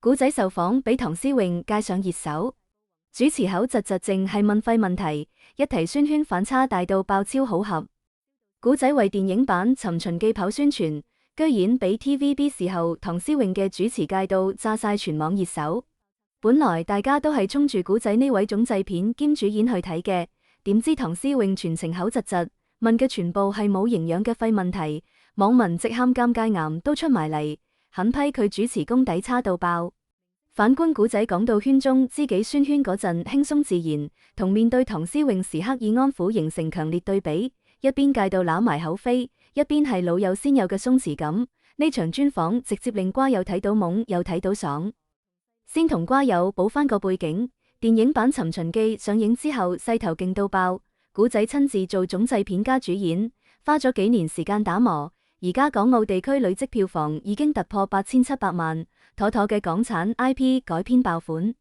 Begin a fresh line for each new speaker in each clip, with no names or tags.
古仔受訪俾唐詩詠介上熱搜，主持口窒窒淨係問廢問題，一題宣圈反差大到爆超好合。古仔為電影版《尋秦記》跑宣傳，居然俾 TVB 視後唐詩詠嘅主持界到炸晒全網熱搜。本來大家都係衝住古仔呢位總製片兼主演去睇嘅，點知唐詩詠全程口窒窒，問嘅全部係冇營養嘅廢問題，網民直喊尷尬癌都出埋嚟，狠批佢主持功底差到爆。反觀古仔講到圈中知己宣圈嗰陣輕鬆自然，同面對唐詩詠時刻意安撫形成強烈對比，一邊介到揦埋口飛，一邊係老友先有嘅鬆弛感。呢場專訪直接令瓜友睇到懵又睇到爽。先同瓜友補翻個背景，電影版《尋秦記》上映之後勢頭勁到爆，古仔親自做總製片加主演，花咗幾年時間打磨，而家港澳地區累積票房已經突破8700萬，妥妥嘅港產 IP 改編爆款。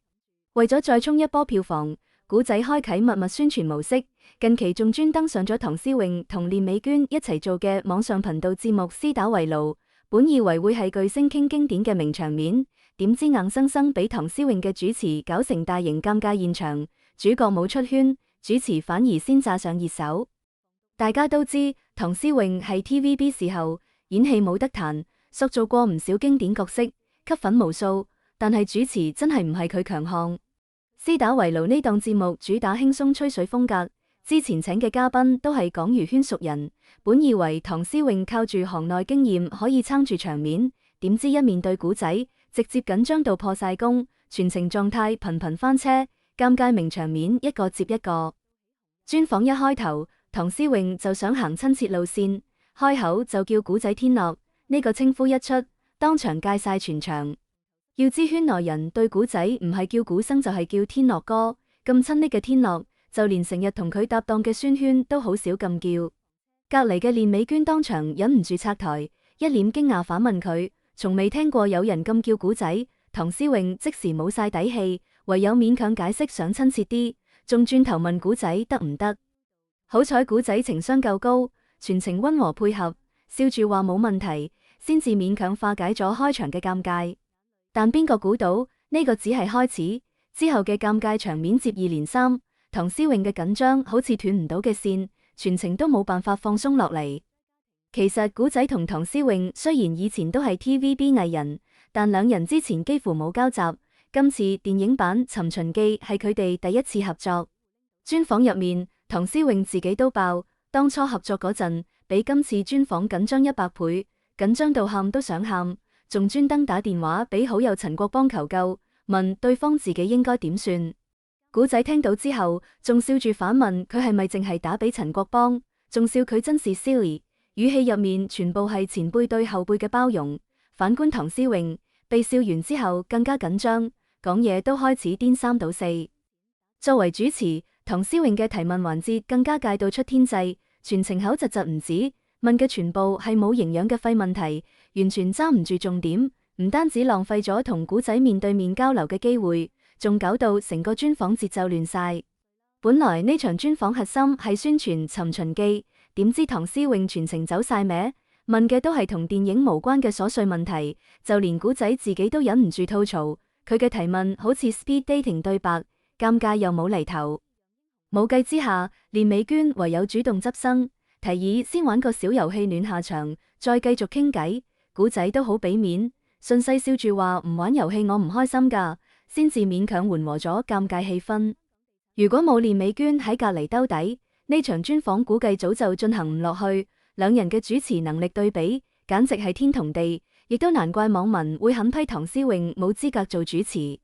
為咗再衝一波票房，古仔開啟密密宣傳模式，近期仲專登上咗唐詩詠同練美娟一齊做嘅網上頻道節目《絲打圍爐》，本以為會係巨星傾經典嘅名場面，點知硬生生俾唐詩詠嘅主持搞成大型尷尬現場，主角冇出圈，主持反而先炸上熱搜。大家都知唐詩詠係 TVB 視後，演戲冇得彈，塑造過唔少經典角色，吸粉無數，但係主持真係唔係佢強項。絲打圍爐呢檔節目主打輕鬆吹水風格，之前請嘅嘉賓都係港娛圈熟人，本以為唐詩詠靠住行內經驗可以撐住場面，點知一面對古仔，直接緊張到破晒功，全程狀態頻頻翻車，尷尬名場面一個接一個。專訪一開頭，唐詩詠就想行親切路線，開口就叫古仔天樂，呢個稱呼一出，當場戒晒全場。要知圈內人對古仔唔係叫古生就係叫天樂哥，咁親昵嘅天樂，就連成日同佢搭檔嘅宣圈都好少咁叫。隔籬嘅練美娟當場忍唔住拆台，一臉驚訝反問佢，從未聽過有人咁叫古仔。唐詩詠即時冇晒底氣，唯有勉強解釋想親切啲，仲轉頭問古仔得唔得。好彩古仔情商夠高，全程溫和配合，笑住話冇問題，先至勉強化解咗開場嘅尷尬。但邊個估到呢個只係開始，之後嘅尷尬場面接二連三，唐詩詠嘅緊張好似斷唔到嘅線，全程都冇辦法放鬆落嚟。其實古仔同唐詩詠雖然以前都係 TVB 藝人，但兩人之前幾乎冇交集。今次電影版《尋秦記》係佢哋第一次合作。專訪入面，唐詩詠自己都爆，當初合作嗰陣，比今次專訪緊張100倍，緊張到喊都想喊。仲專登打電話俾好友陳國邦求救，問對方自己應該點算。古仔聽到之後，仲笑住反問佢係咪淨係打俾陳國邦，仲笑佢真是 silly， 語氣入面全部係前輩對後輩嘅包容。反觀唐詩詠，被笑完之後更加緊張，講嘢都開始顛三倒四。作為主持，唐詩詠嘅提問環節更加界到出天際，全程口窒窒唔止。問嘅全部係冇營養嘅廢問題，完全揸唔住重點，唔單止浪費咗同古仔面對面交流嘅機會，仲搞到成個專訪節奏亂晒。本來呢場專訪核心係宣傳《尋秦記》，點知唐詩詠全程走晒歪，問嘅都係同電影無關嘅瑣碎問題，就連古仔自己都忍唔住吐槽，佢嘅提問好似 speed dating 對白，尷尬又冇厘頭。冇計之下，練美娟唯有主動執生，提議先玩個小遊戲暖下場，再繼續傾偈。古仔都好俾面，順勢笑住話唔玩遊戲我唔開心噶，先至勉強緩和咗尷尬氣氛。如果冇練美娟喺隔籬兜底，呢場專訪估計早就進行唔落去。兩人嘅主持能力對比，簡直係天同地，亦都難怪網民會狠批唐詩詠冇資格做主持。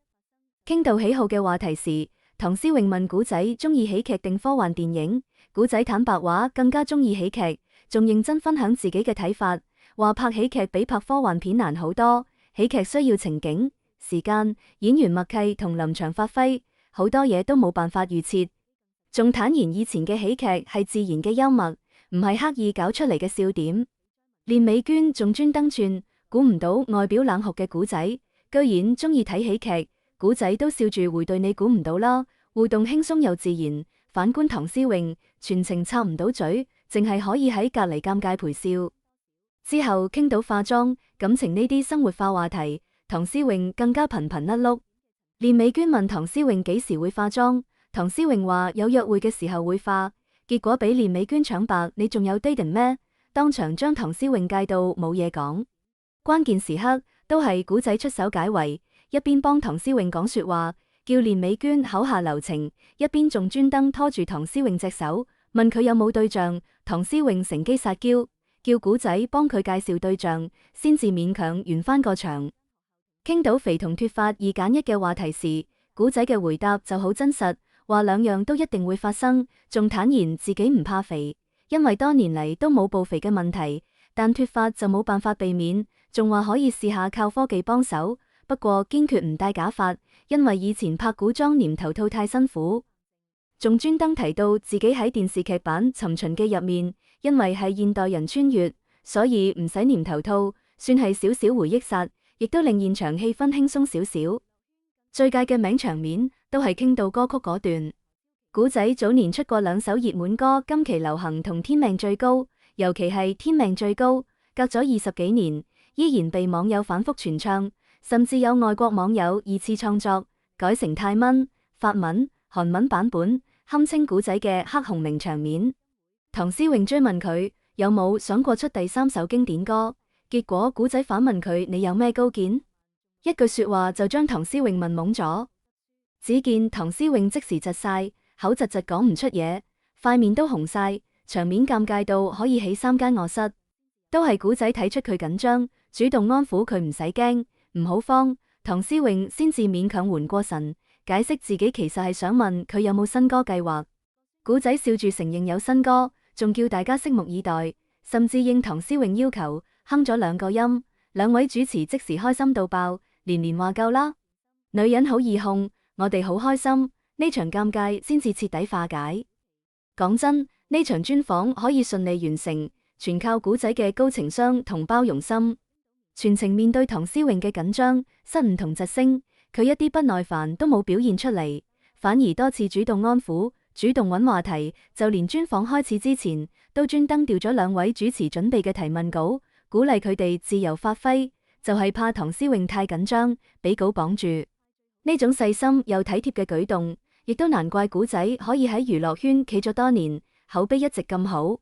傾到喜好嘅話題時，唐詩詠問古仔中意喜劇定科幻電影。古仔坦白話更加中意喜劇，仲認真分享自己嘅睇法，話拍喜劇比拍科幻片難好多。喜劇需要情景、時間、演員默契同臨場發揮，好多嘢都冇辦法預設。仲坦言以前嘅喜劇係自然嘅幽默，唔係刻意搞出嚟嘅笑點。練美娟仲專登串，估唔到外表冷酷嘅古仔居然中意睇喜劇，古仔都笑住回對你估唔到啦，互動輕鬆又自然。反觀唐詩詠，全程插唔到嘴，淨係可以喺隔籬尷尬陪笑。之後傾到化妝、感情呢啲生活化話題，唐詩詠更加頻頻甩碌。連美娟問唐詩詠幾時會化妝，唐詩詠話有約會嘅時候會化，結果俾連美娟搶白，你仲有 dating 咩？當場將唐詩詠戒到冇嘢講。關鍵時刻都係古仔出手解圍，一邊幫唐詩詠講說話，叫連美娟口下留情，一邊仲專登拖住唐詩詠隻手，問佢有冇對象。唐詩詠乘機撒嬌，叫古仔幫佢介紹對象，先至勉強圓翻個場。傾到肥同脫髮二揀一嘅話題時，古仔嘅回答就好真實，話兩樣都一定會發生，仲坦言自己唔怕肥，因為多年嚟都冇暴肥嘅問題，但脫髮就冇辦法避免，仲話可以試下靠科技幫手，不過堅決唔戴假髮，因為以前拍古裝黏頭套太辛苦。仲專登提到自己喺電視劇版《尋秦記》入面，因為係現代人穿越，所以唔使黏頭套，算係少少回憶殺，亦都令現場氣氛輕鬆少少。最佳嘅名場面都係傾到歌曲嗰段。古仔早年出過2首熱門歌，今期流行同天命最高，尤其係天命最高，隔咗20幾年，依然被網友反覆傳唱，甚至有外國網友2次創作，改成泰文、法文、韓文版本，堪稱古仔嘅黑紅名場面。唐詩詠追問佢有冇想過出第3首經典歌，結果古仔反問佢你有咩高見？一句說話就將唐詩詠問懵咗。只見唐詩詠即時窒晒，口窒窒講唔出嘢，塊面都紅晒，場面尷尬到可以起3間臥室。都係古仔睇出佢緊張，主動安撫佢唔使驚，唔好慌。唐詩詠先至勉強緩過神，解釋自己其實係想問佢有冇新歌計劃。古仔笑住承認有新歌，仲叫大家拭目以待，甚至應唐詩詠要求哼咗2個音。2位主持即時開心到爆，連連話夠啦，女人好易控，我哋好開心，呢場尷尬先至徹底化解。講真，呢場專訪可以順利完成，全靠古仔嘅高情商同包容心。全程面對唐詩詠嘅緊張、失誤同窒聲，佢一啲不耐煩都冇表現出嚟，反而多次主動安撫、主動揾話題，就連專訪開始之前，都專登調咗2位主持準備嘅提問稿，鼓勵佢哋自由發揮，就係怕唐詩詠太緊張，俾稿綁住。呢種細心又體貼嘅舉動，亦都難怪古仔可以喺娛樂圈企咗多年，口碑一直咁好。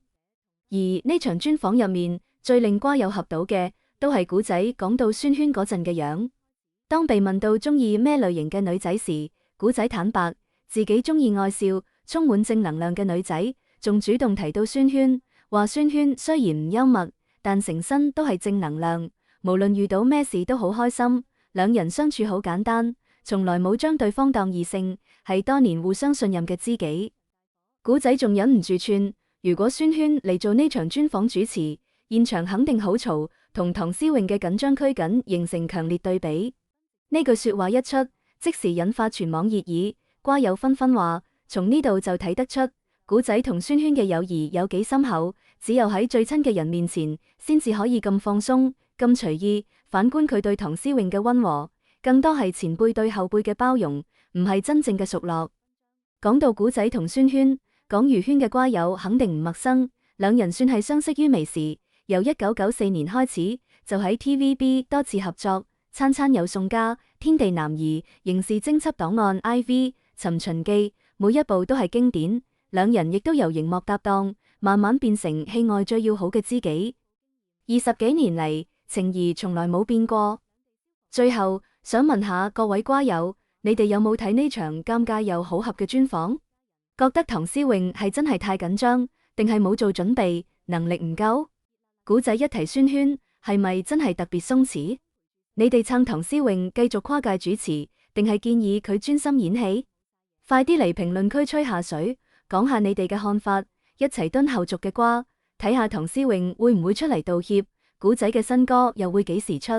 而呢場專訪入面，最令瓜友合到嘅，都係古仔講到宣萱嗰陣嘅樣。當被問到中意咩類型嘅女仔時，古仔坦白自己中意愛笑、充滿正能量嘅女仔，仲主動提到宣萱，話宣萱雖然唔幽默，但成身都係正能量，無論遇到咩事都好開心。2人相處好簡單，從來冇將對方當異性，係多年互相信任嘅知己。古仔仲忍唔住串，如果宣萱嚟做呢場專訪主持，現場肯定好嘈，同唐詩詠嘅緊張拘謹形成強烈對比。呢句說話一出，即時引發全網熱議，瓜友紛紛話，從呢度就睇得出古仔同宣萱嘅友誼有幾深厚，只有喺最親嘅人面前，先至可以咁放鬆、咁隨意。反觀佢對唐詩詠嘅溫和，更多係前輩對後輩嘅包容，唔係真正嘅熟絡。講到古仔同宣萱，講娛圈嘅瓜友肯定唔陌生，2人算係相識於微時，由1994年開始就喺 TVB 多次合作，餐餐有宋家、天地男兒、刑事偵緝檔案 IV、尋秦記，每一部都係經典。2人亦都由熒幕搭檔，慢慢變成戲外最要好嘅知己。20幾年嚟，情誼從來冇變過。最後想問下各位瓜友，你哋有冇睇呢場尷尬又好合嘅專訪？覺得唐詩詠係真係太緊張，定係冇做準備，能力唔夠？古仔一提宣萱，係咪真係特別鬆弛？你哋撐唐詩詠繼續跨界主持，定係建議佢專心演戲？快啲嚟評論區吹下水，講下你哋嘅看法，一齊蹲後續嘅瓜，睇下唐詩詠會唔會出嚟道歉，古仔嘅新歌又會幾時出？